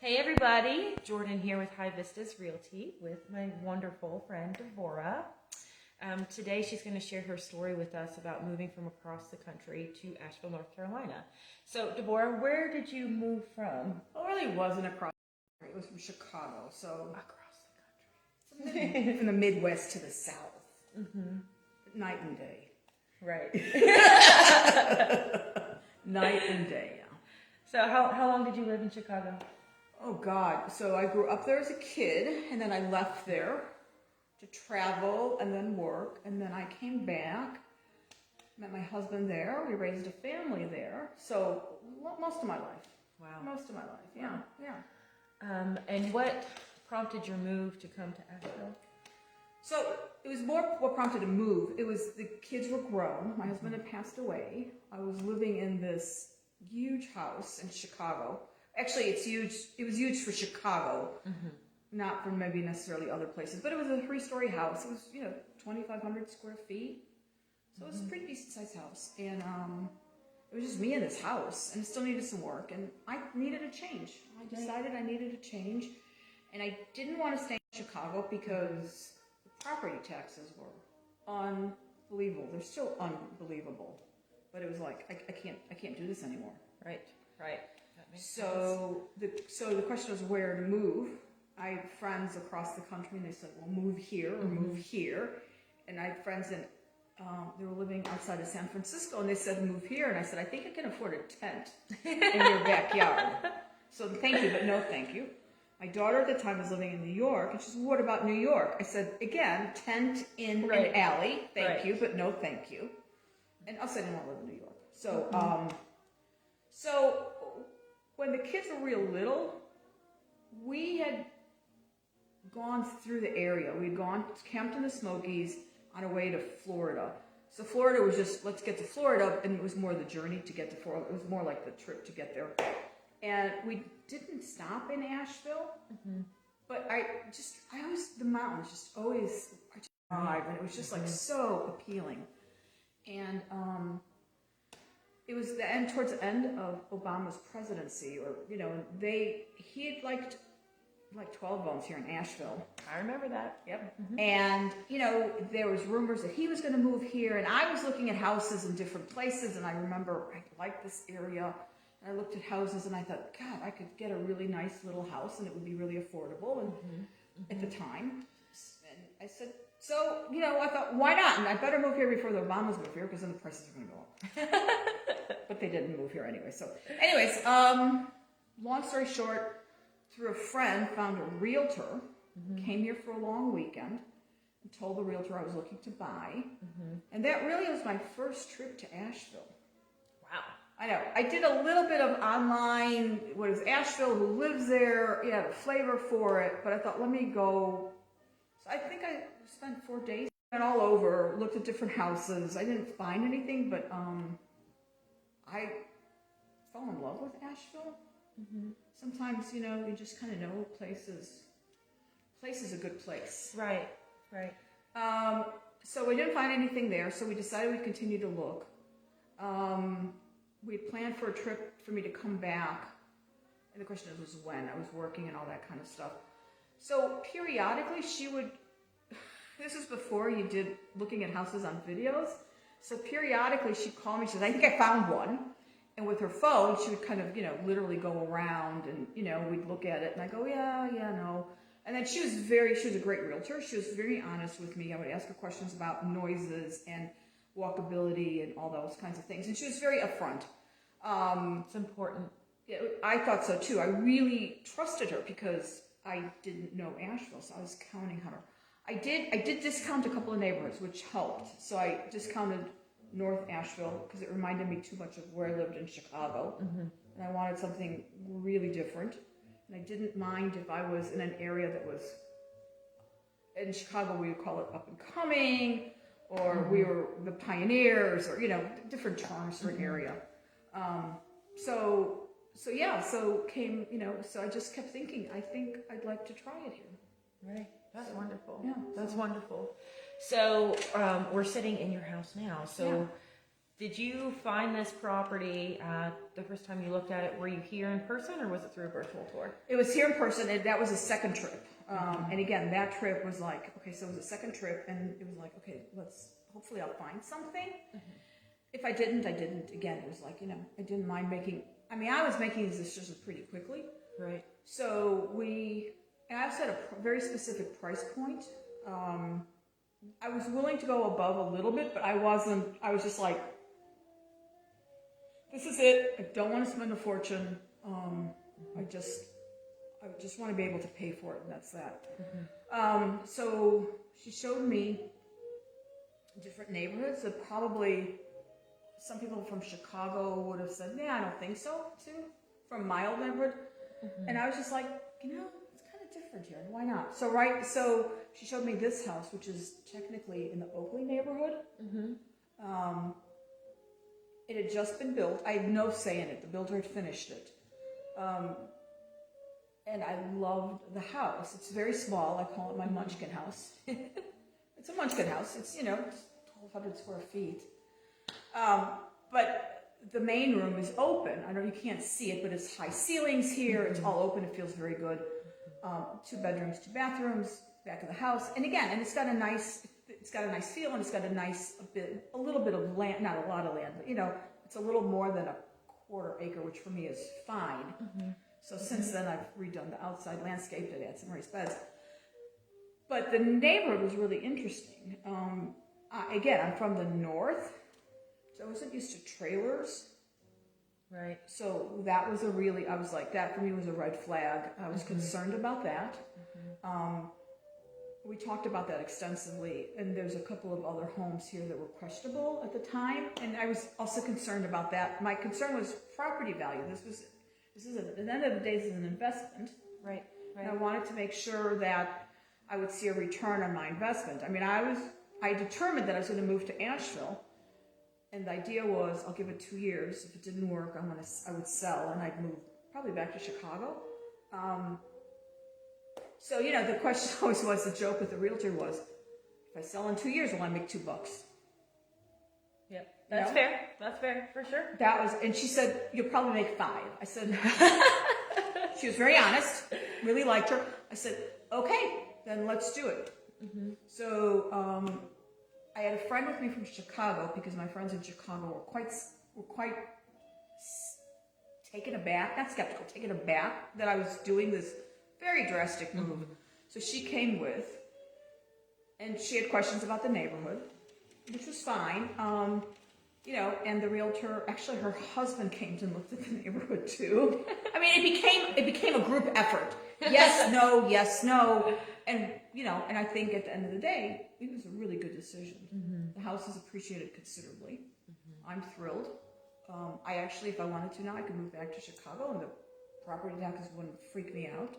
Hey everybody, Jorden here with Vistas Realty with my wonderful friend Deborah. Today she's going to share her story with us about moving from across the country to Asheville, North Carolina. So Deborah, where did you move from? Well, it really wasn't across the country. It was from Chicago, so Across the country. from the Midwest to the South. Mm-hmm. Night and day. Right. Night and day, yeah. So how long did you live in Chicago? Oh, God. So I grew up there as a kid, and then I left there to travel and then work, and then I came back, met my husband there. We raised a family there. So most of my life. Wow. Most of my life, yeah, yeah. And what prompted your move to come to Asheville? So it was more what prompted a move. It was the kids were grown. My husband had passed away. I was living in this huge house in Chicago. Actually, it's huge. It was huge for Chicago, not for maybe necessarily other places. But it was a 3-story house. It was 2,500 square feet. So it was a pretty decent sized house. And it was just me in this house, and it still needed some work. And I needed a change. I decided I needed a change, and I didn't want to stay in Chicago because property taxes were unbelievable. They're still unbelievable, but it was like I can't do this anymore. Right. That makes sense. So the question was where to move. I had friends across the country, and they said, "Well, move here or move here." And I had friends in they were living outside of San Francisco, and they said, "Move here." And I said, "I think I can afford a tent in your backyard." So thank you, but no thank you. My daughter at the time was living in New York, and she said, "What about New York?" I said, "Again, tent in an alley. Thank you, but no thank you." And also, I didn't want to live in New York. So, so when the kids were real little, we had gone through the area. We had camped in the Smokies on our way to Florida. So Florida was just, let's get to Florida, and it was more the journey to get to Florida. It was more like the trip to get there. And we didn't stop in Asheville, but the mountains just always, and it was just like so appealing. And it was towards the end of Obama's presidency, or he had liked 12 bones here in Asheville. I remember that. Yep. And there was rumors that he was going to move here, and I was looking at houses in different places, and I remember I liked this area. And I looked at houses, and I thought, God, I could get a really nice little house, and it would be really affordable. And at the time, and I said, so I thought, why not? And I better move here before the Obamas move here, because then the prices are going to go up. But they didn't move here anyway. So, anyways, long story short, through a friend, found a realtor, came here for a long weekend, and told the realtor I was looking to buy. And that really was my first trip to Asheville. Wow. I know. I did a little bit of online, what is Asheville, who lives there, a flavor for it, but I thought, let me go. So I think I spent 4 days, went all over, looked at different houses. I didn't find anything, but I fell in love with Asheville. Sometimes, you just kind of know place is a good place. Right. So we didn't find anything there, so we decided we'd continue to look. We had planned for a trip for me to come back, and the question was when. I was working and all that kind of stuff. So periodically she would, this is before you did looking at houses on videos, so periodically she'd call me, she said, "I think I found one." And with her phone, she would kind of, literally go around and, we'd look at it, and I go, yeah, no. And then she was a great realtor. She was very honest with me. I would ask her questions about noises and walkability and all those kinds of things. And she was very upfront. It's important. Yeah, I thought so too. I really trusted her because I didn't know Asheville, so I was counting on her. I did discount a couple of neighborhoods, which helped. So I discounted North Asheville because it reminded me too much of where I lived in Chicago. And I wanted something really different. And I didn't mind if I was in an area that was, in Chicago we would call it up and coming, or we were the pioneers, or different terms for an area. So I just kept thinking, I think I'd like to try it here. Right. That's wonderful. Yeah. That's wonderful. So we're sitting in your house now. So Did you find this property the first time you looked at it? Were you here in person, or was it through a virtual tour? It was here in person, and that was a second trip. And again, that trip was like, okay, so it was a second trip, and it was like, okay, hopefully I'll find something. If I didn't, I didn't. Again, it was like, I didn't mind I was making these decisions pretty quickly. Right. So and I set a very specific price point. I was willing to go above a little bit, but I was just like, this is it. I don't want to spend a fortune. I just want to be able to pay for it, and that's that. So she showed me different neighborhoods that probably some people from Chicago would have said, I don't think so, too, from my old neighborhood. And I was just like, it's kind of different here. Why not? So she showed me this house, which is technically in the Oakley neighborhood. It had just been built. I had no say in it. The builder had finished it. And I loved the house. It's very small. I call it my munchkin house. It's a munchkin house. It's, 1,200 square feet. But the main room is open. I know you can't see it, but it's high ceilings here. It's all open. It feels very good. 2 bedrooms, 2 bathrooms, back of the house. And again, it's got a nice feel, and it's got a little bit of land, not a lot of land, but it's a little more than a quarter acre, which for me is fine. So since then, I've redone the outside landscape to add some raised beds. But the neighborhood was really interesting. Again, I'm from the north, so I wasn't used to trailers. Right. So that was I was like, that for me was a red flag. I was concerned about that. We talked about that extensively, and there's a couple of other homes here that were questionable at the time, and I was also concerned about that. My concern was property value. This is at the end of the day, this is an investment. Right. And I wanted to make sure that I would see a return on my investment. I determined that I was going to move to Asheville, and the idea was I'll give it 2 years. If it didn't work, I would sell, and I'd move probably back to Chicago. So, the question always was, the joke with the realtor was, if I sell in 2 years, will I make $2? Yep. That's fair. That's fair, for sure. And she said, you'll probably make 5. I said, she was very honest, really liked her. I said, okay, then let's do it. So, I had a friend with me from Chicago, because my friends in Chicago were quite taken aback, not skeptical, taken aback that I was doing this very drastic move. So she came with, and she had questions about the neighborhood, which was fine. And the realtor, actually her husband came and looked at the neighborhood too. It became a group effort. Yes, no. And, and I think at the end of the day, it was a really good decision. The house is appreciated considerably. I'm thrilled. I actually, if I wanted to now, I could move back to Chicago, and the property taxes wouldn't freak me out.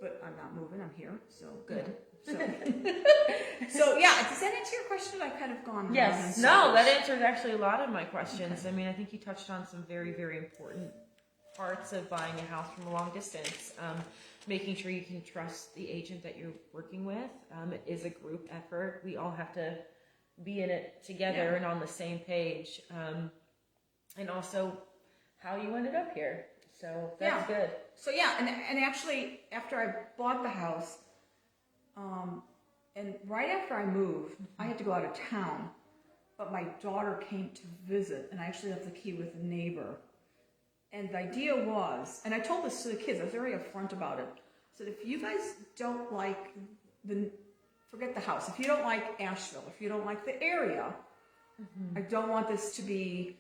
But I'm not moving. I'm here, so good. So yeah. Does that answer your question? I've kind of gone. Yes. No, that answers actually a lot of my questions. Okay. I think you touched on some very, very important parts of buying a house from a long distance. Making sure you can trust the agent that you're working with. It is a group effort. We all have to be in it together and on the same page. And also how you ended up here. So that's good. So and actually after I bought the house, and right after I moved, I had to go out of town, but my daughter came to visit, and I actually left the key with a neighbor. And the idea was, and I told this to the kids, I was very upfront about it. I said, if you guys don't like forget the house. If you don't like Asheville, if you don't like the area, I don't want this to be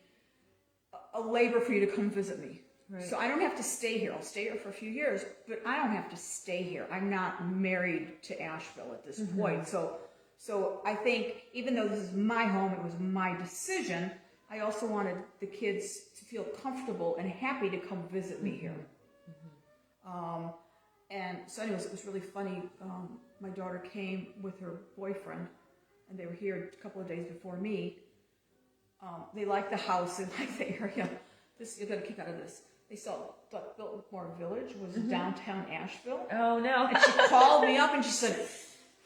a labor for you to come visit me. Right. So I don't have to stay here. I'll stay here for a few years, but I don't have to stay here. I'm not married to Asheville at this point. So I think even though this is my home, it was my decision, I also wanted the kids to feel comfortable and happy to come visit me here. And so anyways, it was really funny. My daughter came with her boyfriend, and they were here a couple of days before me. They liked the house and liked the area. You're going to kick out of this. They saw Biltmore Village was downtown Asheville. Oh, no. And she called me up and she said,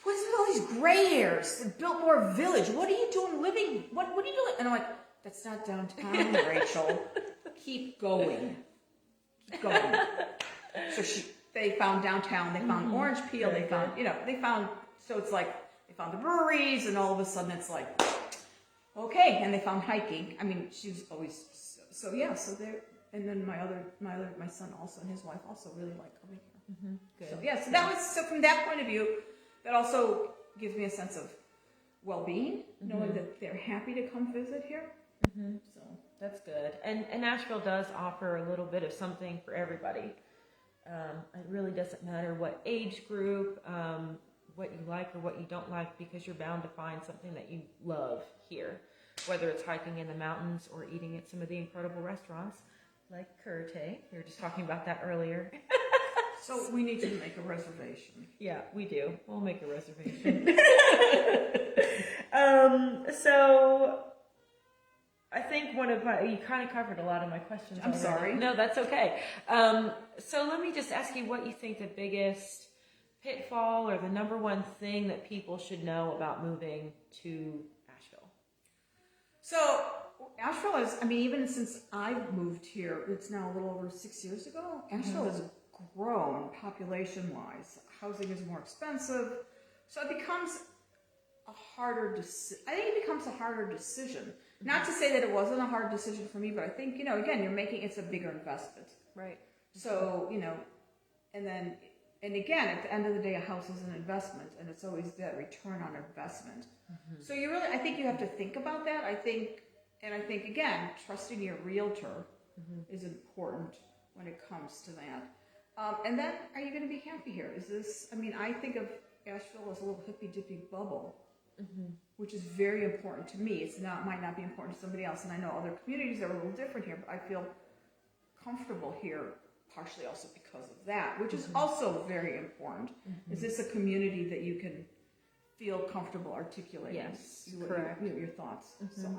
what's with all these gray hairs in Biltmore Village? What are you doing living? What are you doing? And I'm like, that's not downtown, Rachel. Keep going. Keep going. So they found downtown, they found Orange Peel, they found, so it's like, they found the breweries, and all of a sudden it's like, okay, and they found hiking. I mean, she was always, so there, and then my son also, and his wife also really like coming here. Good. So yeah, so from that point of view, that also gives me a sense of well-being, knowing that they're happy to come visit here. So that's good. And Asheville does offer a little bit of something for everybody. It really doesn't matter what age group, what you like or what you don't like, because you're bound to find something that you love here, whether it's hiking in the mountains or eating at some of the incredible restaurants like Curte. We were just talking about that earlier. So we need to make a reservation. Yeah, we do. We'll make a reservation. So I think you kind of covered a lot of my questions. I'm sorry. No, that's okay. So let me just ask you what you think the biggest pitfall or the number one thing that people should know about moving to Asheville. So Asheville is, even since I've moved here, it's now a little over 6 years ago, Asheville has grown population-wise. Housing is more expensive. So it becomes a harder decision. Not to say that it wasn't a hard decision for me, but I think, again, it's a bigger investment. Right. So, and again, at the end of the day, a house is an investment, and it's always that return on investment. So I think you have to think about that. I think, again, trusting your realtor is important when it comes to that. And then, are you going to be happy here? I think of Asheville as a little hippy-dippy bubble, which is very important to me. Might not be important to somebody else, and I know other communities are a little different here, but I feel comfortable here, partially also because of that, which is also very important. Is this a community that you can feel comfortable articulating? Yes, correct. Your thoughts. So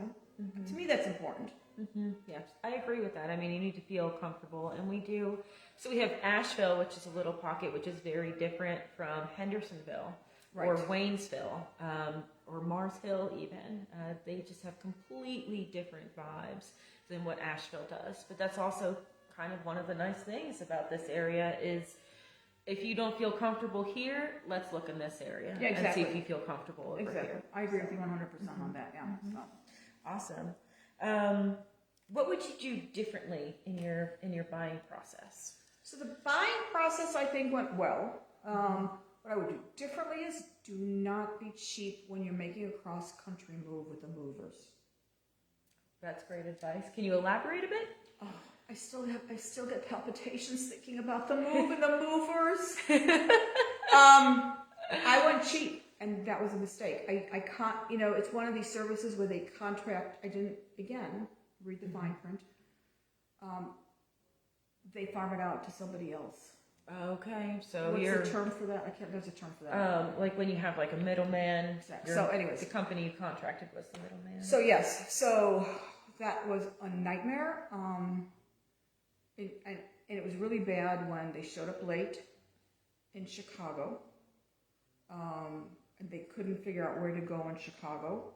to me, that's important. Yes, I agree with that. You need to feel comfortable, and we do. So we have Asheville, which is a little pocket, which is very different from Hendersonville or Waynesville or Mars Hill even. They just have completely different vibes than what Asheville does. But that's also kind of one of the nice things about this area is if you don't feel comfortable here, let's look in this area and see if you feel comfortable over here. I agree with you 100% on that. Yeah. So. Awesome. What would you do differently in your buying process? So the buying process, I think, went well. What I would do differently is do not be cheap when you're making a cross-country move with the movers. That's great advice. Can you elaborate a bit? Oh, I still get palpitations thinking about the move and the movers. I went cheap, and that was a mistake. I can't, it's one of these services where they contract. I didn't, again, read the fine print. They farm it out to somebody else. Okay, so what's the term for that? There's a term for that. Like when you have like a middleman. Exactly. So anyways. The company you contracted was the middleman. So yes, so that was a nightmare. And it was really bad when they showed up late in Chicago. And they couldn't figure out where to go in Chicago,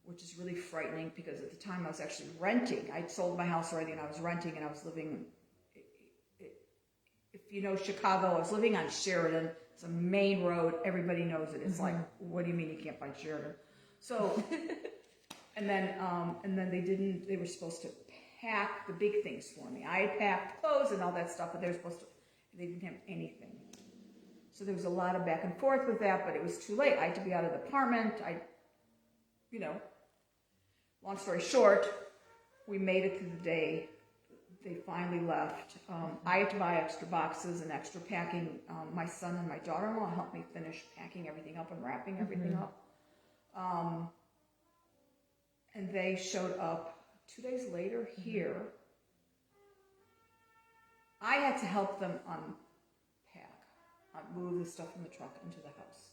which is really frightening because at the time I was actually renting. I'd sold my house already and I was renting and I was living if you know Chicago, I was living on Sheridan. It's a main road. Everybody knows it. It's like, what do you mean you can't find Sheridan? So, and then they were supposed to pack the big things for me. I had packed clothes and all that stuff, but they didn't have anything. So there was a lot of back and forth with that, but it was too late. I had to be out of the apartment. Long story short, we made it through the day. They finally left. I had to buy extra boxes and extra packing. My son and my daughter-in-law helped me finish packing everything up and wrapping everything up. And they showed up 2 days later here. I had to help them move the stuff from the truck into the house.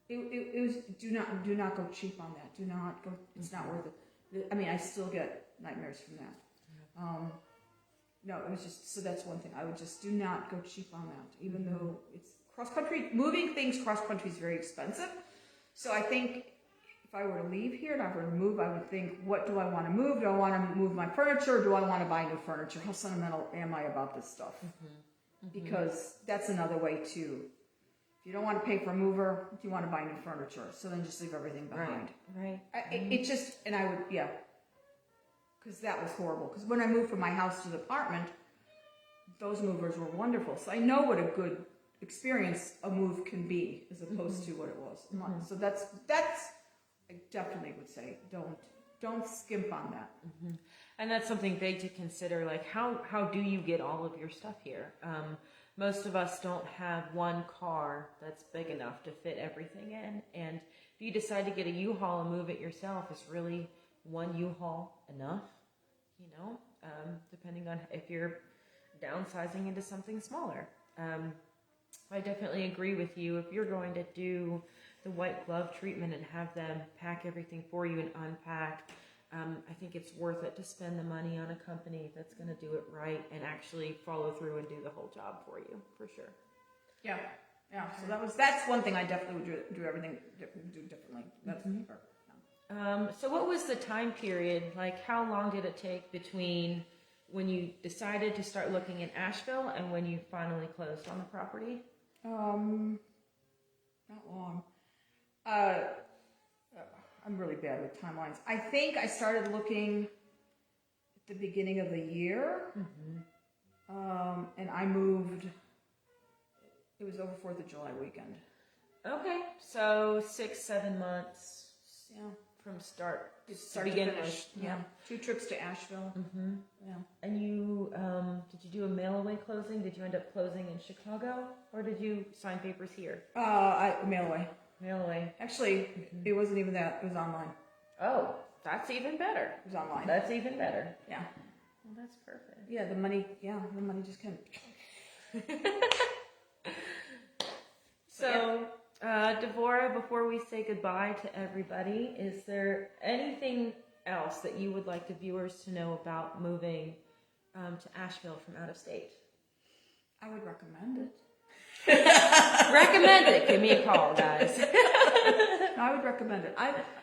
It was do not go cheap on that. Do not go. It's not worth it. I still get nightmares from that. No, it was just, so that's one thing. I would just do not go cheap on that, even though it's cross-country. Moving things cross-country is very expensive. So I think if I were to leave here and I were to move, I would think, what do I want to move? Do I want to move my furniture? Or do I want to buy new furniture? How sentimental am I about this stuff? Because that's another way too. If you don't want to pay for a mover, you want to buy new furniture. So then just leave everything behind. Right. It just, and I would, yeah. Because that was horrible. Because when I moved from my house to the apartment, those movers were wonderful. So I know what a good experience a move can be as opposed to what it was. So that's I definitely would say don't skimp on that. And that's something big to consider. Like how do you get all of your stuff here? Most of us don't have one car that's big enough to fit everything in. And if you decide to get a U-Haul and move it yourself, is really one U-Haul enough? You know, depending on if you're downsizing into something smaller. I definitely agree with you. If you're going to do the white glove treatment and have them pack everything for you and unpack, I think it's worth it to spend the money on a company that's going to do it right and actually follow through and do the whole job for you, for sure. Yeah. So that's one thing I definitely would do everything do differently. That's for sure. So what was the time period? Like, how long did it take between when you decided to start looking in Asheville and when you finally closed on the property? Not long. I'm really bad with timelines. I think I started looking at the beginning of the year, and I moved. It was over 4th of July weekend. Okay, so 6-7 months. Yeah, from start to begin finish. with. Yeah, 2 trips to Asheville. Yeah. And you did you do a mail away closing? Did you end up closing in Chicago, or did you sign papers here? Mail away. Mail away. Actually, it wasn't even that. It was online. Oh, that's even better. It was online. That's even better. Yeah. Well, that's perfect. Yeah, the money just came. So, Devorah, before we say goodbye to everybody, is there anything else that you would like the viewers to know about moving to Asheville from out of state? I would recommend it. Recommend it. Give me a call, guys. I would recommend it.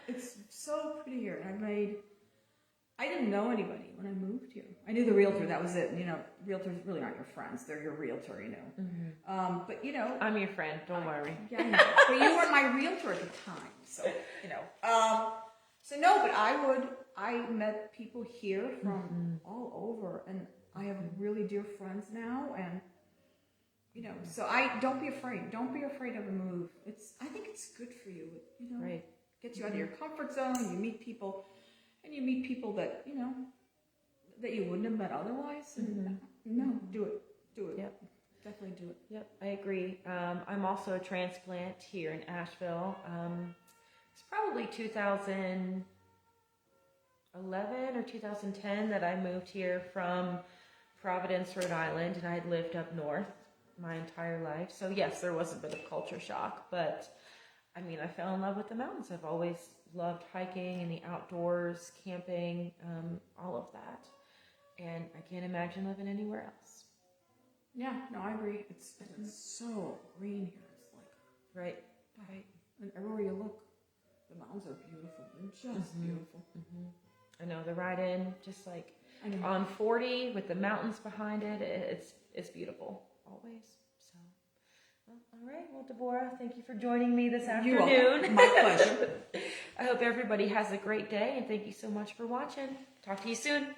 It's so pretty here. I didn't know anybody when I moved here. I knew the realtor. That was it. You know, realtors really aren't your friends. They're your realtor, you know. But, you know. I'm your friend. Don't worry. Yeah, I know. But you weren't my realtor at the time. So, you know. So, no, but I met people here from all over. And I have really dear friends now. And, you know, so don't be afraid. Don't be afraid of a move. I think it's good for you. You know, right. Gets you out of your comfort zone. You meet people. And you meet people that, you know, that you wouldn't have met otherwise. And no, do it. Do it. Yep. Definitely do it. Yep, I agree. I'm also a transplant here in Asheville. It's probably 2011 or 2010 that I moved here from Providence, Rhode Island, and I had lived up north my entire life. So yes, there was a bit of culture shock, but I mean, I fell in love with the mountains. I've always loved hiking and the outdoors, camping, all of that. And I can't imagine living anywhere else. Yeah, no, I agree. It's so green here. It's like right. And everywhere you look, the mountains are beautiful. They're just beautiful. I know the ride in, just like on 40 with the mountains behind it. It's beautiful always. So, well, all right. Well, Devorah, thank you for joining me this afternoon. You're welcome. My pleasure. I hope everybody has a great day, and thank you so much for watching. Talk to you soon.